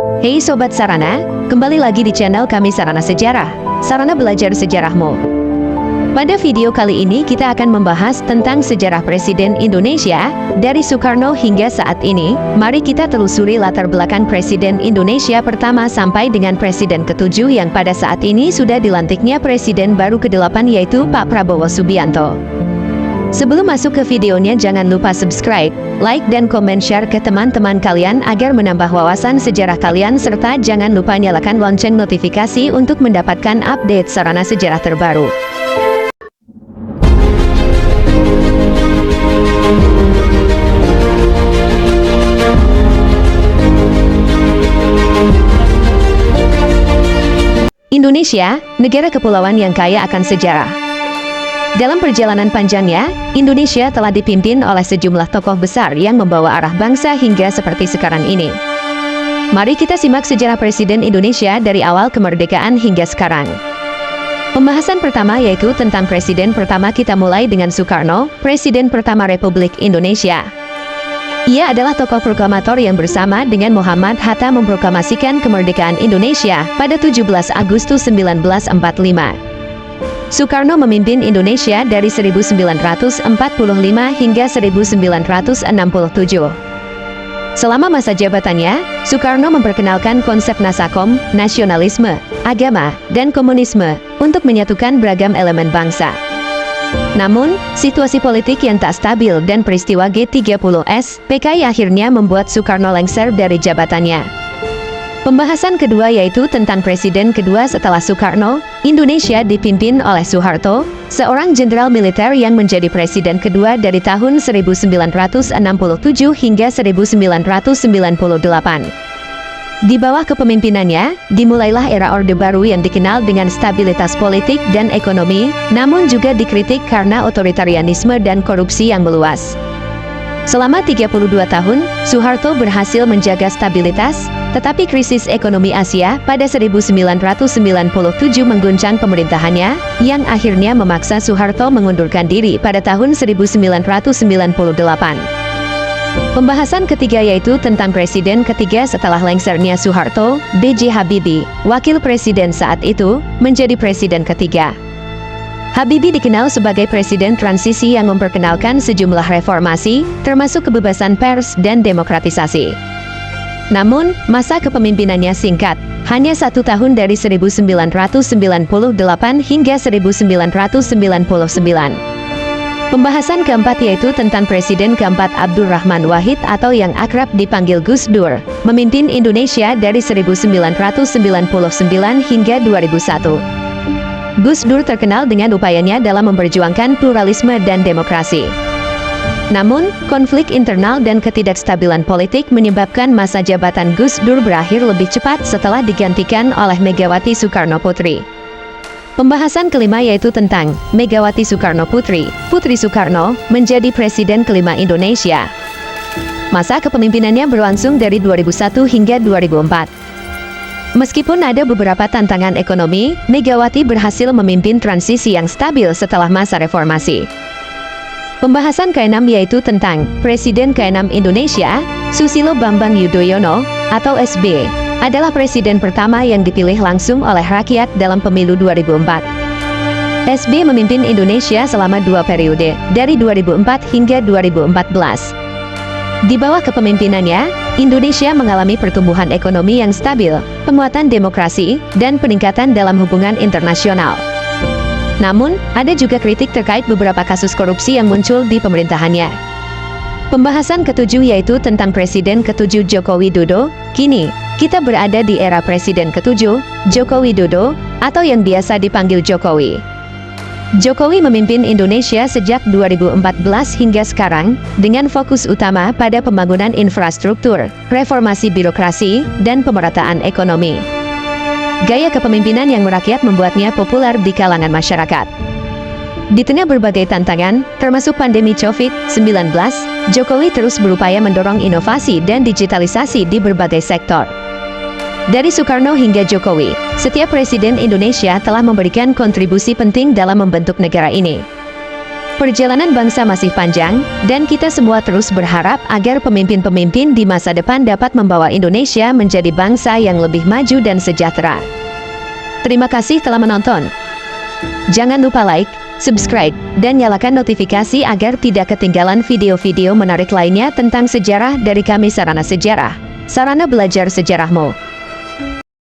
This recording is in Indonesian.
Hey Sobat Sarana, kembali lagi di channel kami Sarana Sejarah, Sarana Belajar Sejarahmu. Pada video kali ini kita akan membahas tentang sejarah Presiden Indonesia, dari Soekarno hingga saat ini. Mari kita telusuri latar belakang Presiden Indonesia pertama sampai dengan Presiden ke-7 yang pada saat ini sudah dilantiknya Presiden baru ke-8 yaitu Pak Prabowo Subianto. Sebelum masuk ke videonya jangan lupa subscribe, like dan komen share ke teman-teman kalian agar menambah wawasan sejarah kalian serta jangan lupa nyalakan lonceng notifikasi untuk mendapatkan update sarana sejarah terbaru. Indonesia, negara kepulauan yang kaya akan sejarah. Dalam perjalanan panjangnya, Indonesia telah dipimpin oleh sejumlah tokoh besar yang membawa arah bangsa hingga seperti sekarang ini. Mari kita simak sejarah Presiden Indonesia dari awal kemerdekaan hingga sekarang. Pembahasan pertama yaitu tentang Presiden pertama. Kita mulai dengan Soekarno, Presiden pertama Republik Indonesia. Ia adalah tokoh proklamator yang bersama dengan Muhammad Hatta memproklamasikan kemerdekaan Indonesia pada 17 Agustus 1945. Soekarno memimpin Indonesia dari 1945 hingga 1967. Selama masa jabatannya, Soekarno memperkenalkan konsep Nasakom, nasionalisme, agama, dan komunisme untuk menyatukan beragam elemen bangsa. Namun, situasi politik yang tak stabil dan peristiwa G30S PKI akhirnya membuat Soekarno lengser dari jabatannya. Pembahasan kedua yaitu tentang Presiden kedua setelah Soekarno. Indonesia dipimpin oleh Soeharto, seorang jenderal militer yang menjadi presiden kedua dari tahun 1967 hingga 1998. Di bawah kepemimpinannya, dimulailah era Orde Baru yang dikenal dengan stabilitas politik dan ekonomi, namun juga dikritik karena otoritarianisme dan korupsi yang meluas. Selama 32 tahun, Soeharto berhasil menjaga stabilitas, tetapi krisis ekonomi Asia pada 1997 mengguncang pemerintahannya, yang akhirnya memaksa Soeharto mengundurkan diri pada tahun 1998. Pembahasan ketiga yaitu tentang Presiden ketiga setelah lengsernya Soeharto, B.J. Habibie, wakil presiden saat itu, menjadi presiden ketiga. Habibie dikenal sebagai presiden transisi yang memperkenalkan sejumlah reformasi, termasuk kebebasan pers dan demokratisasi. Namun, masa kepemimpinannya singkat, hanya 1 tahun dari 1998 hingga 1999. Pembahasan keempat yaitu tentang Presiden keempat Abdurrahman Wahid atau yang akrab dipanggil Gus Dur, memimpin Indonesia dari 1999 hingga 2001. Gus Dur terkenal dengan upayanya dalam memperjuangkan pluralisme dan demokrasi. Namun, konflik internal dan ketidakstabilan politik menyebabkan masa jabatan Gus Dur berakhir lebih cepat setelah digantikan oleh Megawati Soekarno Putri. Pembahasan kelima yaitu tentang Megawati Soekarno Putri, Putri Soekarno, menjadi presiden kelima Indonesia. Masa kepemimpinannya berlangsung dari 2001 hingga 2004. Meskipun ada beberapa tantangan ekonomi, Megawati berhasil memimpin transisi yang stabil setelah masa reformasi. Pembahasan ke-6 yaitu tentang Presiden ke-6 Indonesia, Susilo Bambang Yudhoyono, atau SB, adalah presiden pertama yang dipilih langsung oleh rakyat dalam pemilu 2004. SB memimpin Indonesia selama 2 periode, dari 2004 hingga 2014. Di bawah kepemimpinannya, Indonesia mengalami pertumbuhan ekonomi yang stabil, penguatan demokrasi, dan peningkatan dalam hubungan internasional. Namun, ada juga kritik terkait beberapa kasus korupsi yang muncul di pemerintahannya. Pembahasan ke-7 yaitu tentang Presiden ke-7 Joko Widodo. Kini, kita berada di era Presiden ke-7, Joko Widodo, atau yang biasa dipanggil Jokowi. Jokowi memimpin Indonesia sejak 2014 hingga sekarang, dengan fokus utama pada pembangunan infrastruktur, reformasi birokrasi, dan pemerataan ekonomi. Gaya kepemimpinan yang merakyat membuatnya populer di kalangan masyarakat. Di tengah berbagai tantangan, termasuk pandemi COVID-19, Jokowi terus berupaya mendorong inovasi dan digitalisasi di berbagai sektor. Dari Soekarno hingga Jokowi, setiap presiden Indonesia telah memberikan kontribusi penting dalam membentuk negara ini. Perjalanan bangsa masih panjang, dan kita semua terus berharap agar pemimpin-pemimpin di masa depan dapat membawa Indonesia menjadi bangsa yang lebih maju dan sejahtera. Terima kasih telah menonton. Jangan lupa like, subscribe, dan nyalakan notifikasi agar tidak ketinggalan video-video menarik lainnya tentang sejarah dari kami Sarana Sejarah. Sarana belajar sejarahmu.